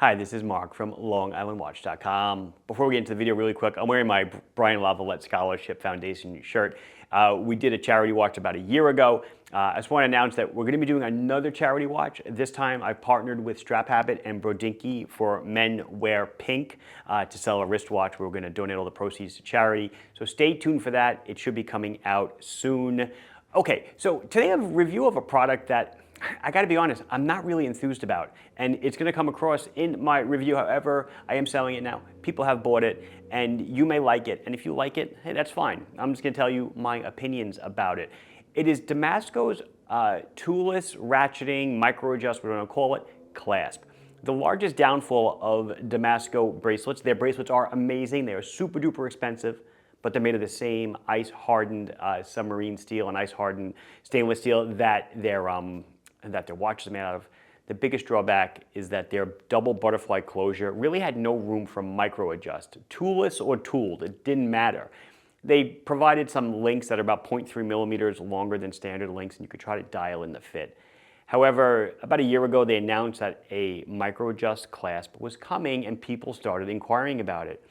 Hi, this is Mark from LongIslandWatch.com. Before we get into the video really quick, I'm wearing my Brian Lavalette Scholarship Foundation shirt. We did a charity watch about a year ago. I just want to announce that we're going to be doing another charity watch. This time I've partnered with Strap Habit and Brodinky for Men Wear Pink to sell a wristwatch. We're going to donate all the proceeds to charity. So stay tuned for that. It should be coming out soon. Okay, so today I have a review of a product that I gotta be honest, I'm not really enthused about, and it's gonna come across in my review. However, I am selling it now. People have bought it, and you may like it, and if you like it, hey, that's fine. I'm just gonna tell you my opinions about it. It is Damasko's toolless ratcheting micro adjust, what do you wanna call it, Clasp. The largest downfall of Damasko bracelets, their bracelets are amazing, they are super duper expensive, but they're made of the same ice-hardened submarine steel and ice-hardened stainless steel that their watch is made out of. The biggest drawback is that their double butterfly closure really had no room for micro adjust. Toolless or tooled, it didn't matter. They provided some links that are about 0.3 millimeters longer than standard links, and you could try to dial in the fit. However, about a year ago, they announced that a micro adjust clasp was coming, and people started inquiring about it.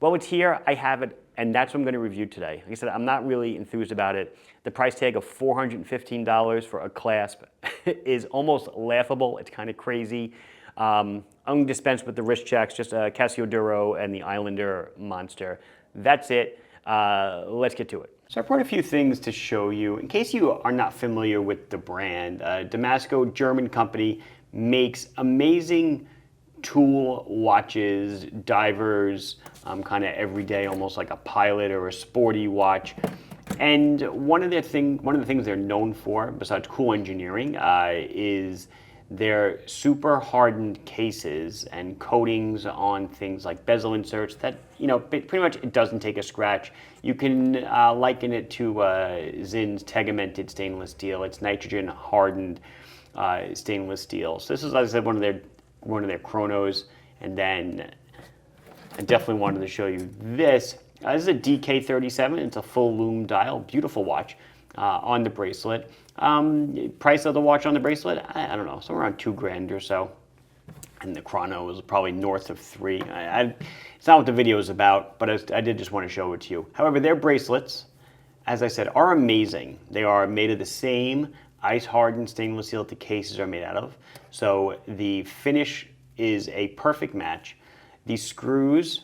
Well, it's here, I have it, and that's what I'm going to review today. Like I said, I'm not really enthused about it. The price tag of $415 for a clasp is almost laughable. It's kind of crazy. I'm going to dispense with the wrist checks, just a Casio Duro and the Islander Monster. That's it. Let's get to it. So I brought a few things to show you. In case you are not familiar with the brand, Damasko, German company, makes amazing tool watches, divers, kind of everyday, almost like a pilot or a sporty watch. And one of the things they're known for, besides cool engineering, is their super hardened cases and coatings on things like bezel inserts that, pretty much it doesn't take a scratch. You can liken it to Zinn's tegamented stainless steel. It's nitrogen hardened stainless steel. So this is, as I said, one of their chronos, and then I definitely wanted to show you this. This is a DK37. It's a full lume dial, beautiful watch on the bracelet. Price of the watch on the bracelet, I don't know, somewhere around $2,000 or so. And the chrono is probably north of $3,000. It's not what the video is about, but I did just want to show it to you. However, their bracelets, as I said, are amazing. They are made of the same ice-hardened stainless steel that the cases are made out of. So the finish is a perfect match. The screws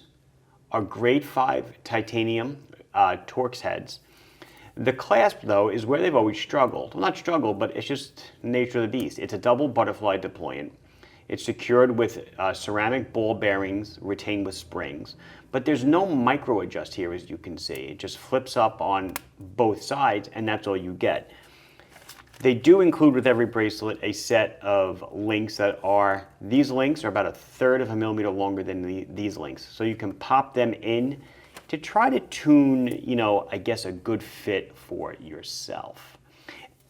are grade 5 titanium Torx heads. The clasp, though, is where they've always struggled. Well, not struggled, but it's just the nature of the beast. It's a double butterfly deployant. It's secured with ceramic ball bearings retained with springs. But there's no micro adjust here, as you can see. It just flips up on both sides, and that's all you get. They do include with every bracelet a set of links these links are about 1/3 of a millimeter longer than these links. So you can pop them in to try to tune, I guess a good fit for yourself.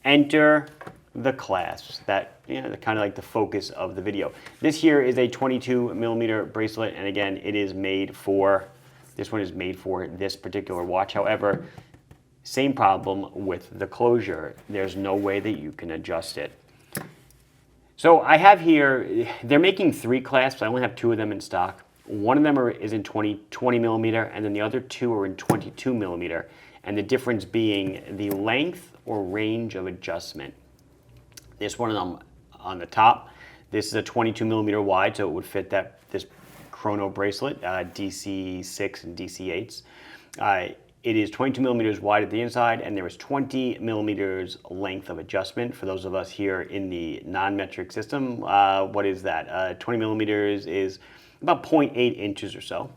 Enter the clasps that, they're kind of like the focus of the video. This here is a 22 millimeter bracelet, and again, this one is made for this particular watch. However, same problem with the closure. There's no way that you can adjust it. So I have here, they're making 3 clasps. I only have 2 of them in stock. One of them is in 20 millimeter, and then the other 2 are in 22 millimeter. And the difference being the length or range of adjustment. This one on the top, this is a 22 millimeter wide, so it would fit this chrono bracelet, DC6 and DC8s. It is 22 millimeters wide at the inside, and there is 20 millimeters length of adjustment. For those of us here in the non-metric system, what is that? 20 millimeters is about 0.8 inches or so.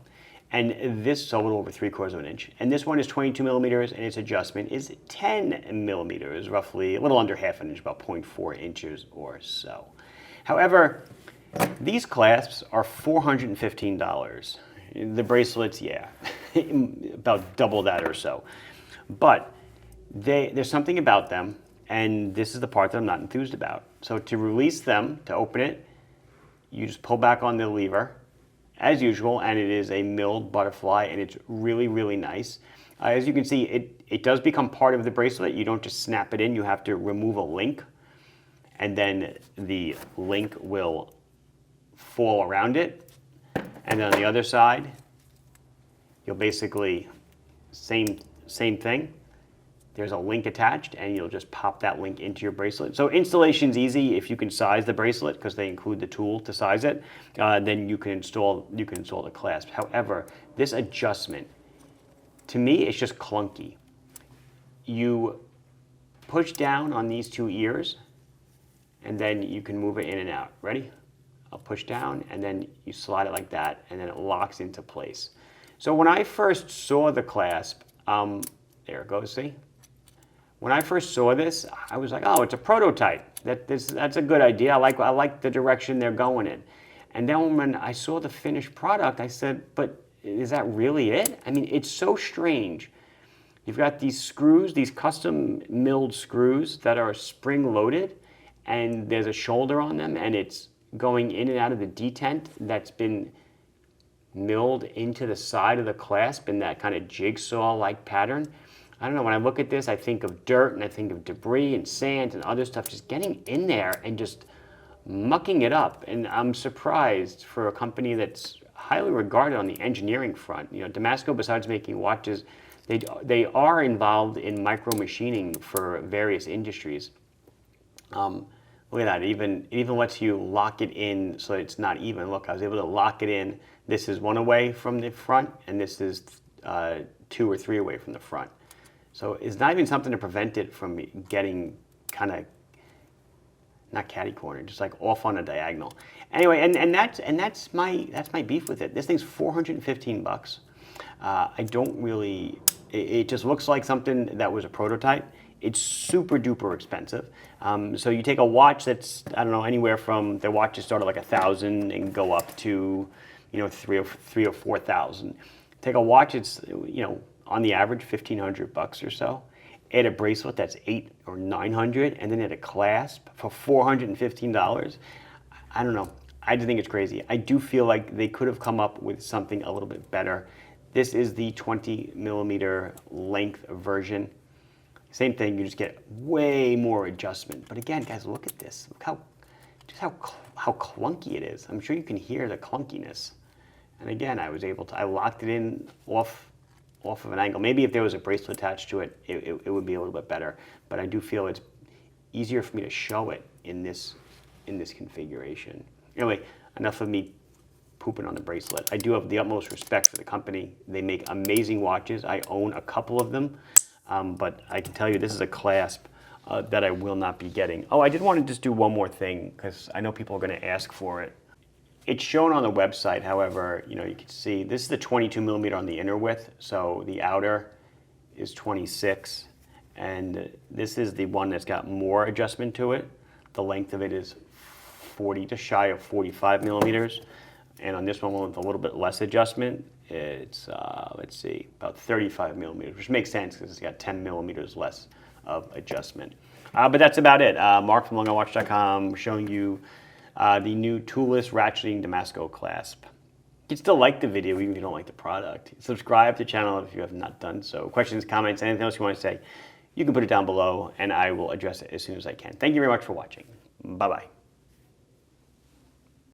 And this is a little over 3/4 of an inch. And this one is 22 millimeters, and its adjustment is 10 millimeters, roughly a little under half an inch, about 0.4 inches or so. However, these clasps are $415. The bracelets, yeah, about double that or so. But there's something about them, and this is the part that I'm not enthused about. So to release them, to open it, you just pull back on the lever, as usual, and it is a milled butterfly, and it's really, really nice. As you can see, it does become part of the bracelet. You don't just snap it in, you have to remove a link, and then the link will fall around it. And then on the other side, you'll basically, same thing. There's a link attached, and you'll just pop that link into your bracelet. So installation's easy if you can size the bracelet, because they include the tool to size it. Then you can install the clasp. However, this adjustment, to me, it's just clunky. You push down on these two ears, and then you can move it in and out. Ready? I'll push down, and then you slide it like that, and then it locks into place. So when I first saw the clasp, there it goes, see? When I first saw this, I was like, oh, it's a prototype. That's a good idea. I like the direction they're going in. And then when I saw the finished product, I said, but is that really it? I mean, it's so strange. You've got these screws, these custom milled screws that are spring loaded, and there's a shoulder on them, and it's going in and out of the detent that's been milled into the side of the clasp in that kind of jigsaw-like pattern. I don't know, when I look at this, I think of dirt and I think of debris and sand and other stuff just getting in there and just mucking it up. And I'm surprised for a company that's highly regarded on the engineering front. You know, Damasko, besides making watches, they are involved in micro machining for various industries. Look at that, it even lets you lock it in so it's not even. Look, I was able to lock it in. This is one away from the front, and this is 2 or 3 away from the front. So it's not even something to prevent it from getting kind of, not catty-cornered, just like off on a diagonal. Anyway, and that's my beef with it. This thing's $415. I don't really, it just looks like something that was a prototype. It's super duper expensive. So you take a watch that's, I don't know, anywhere from, their watches start at like $1,000 and go up to, you know, $3,000 or $4,000. Take a watch, it's, you know, on the average, $1,500 or so. Add a bracelet that's $800 or $900, and then add a clasp for $415. I don't know. I just think it's crazy. I do feel like they could have come up with something a little bit better. This is the 20 millimeter length version. Same thing, you just get way more adjustment. But again, guys, look at this. Look how clunky it is. I'm sure you can hear the clunkiness. And again, I locked it in off of an angle. Maybe if there was a bracelet attached to it, it would be a little bit better. But I do feel it's easier for me to show it in this configuration. Anyway, enough of me pooping on the bracelet. I do have the utmost respect for the company. They make amazing watches. I own a couple of them, but I can tell you this is a clasp that I will not be getting. Oh, I did want to just do one more thing, because I know people are going to ask for it. It's shown on the website, however, you know, you can see this is the 22 millimeter on the inner width, so the outer is 26, and this is the one that's got more adjustment to it. The length of it is 40, just shy of 45 millimeters, and on this one with a little bit less adjustment, it's, let's see, about 35 millimeters, which makes sense because it's got 10 millimeters less of adjustment. But that's about it. Mark from LongOutWatch.com showing you the new toolless ratcheting Damasko clasp. You can still like the video even if you don't like the product. Subscribe to the channel if you have not done so. Questions, comments, anything else you want to say, you can put it down below and I will address it as soon as I can. Thank you very much for watching. Bye-bye.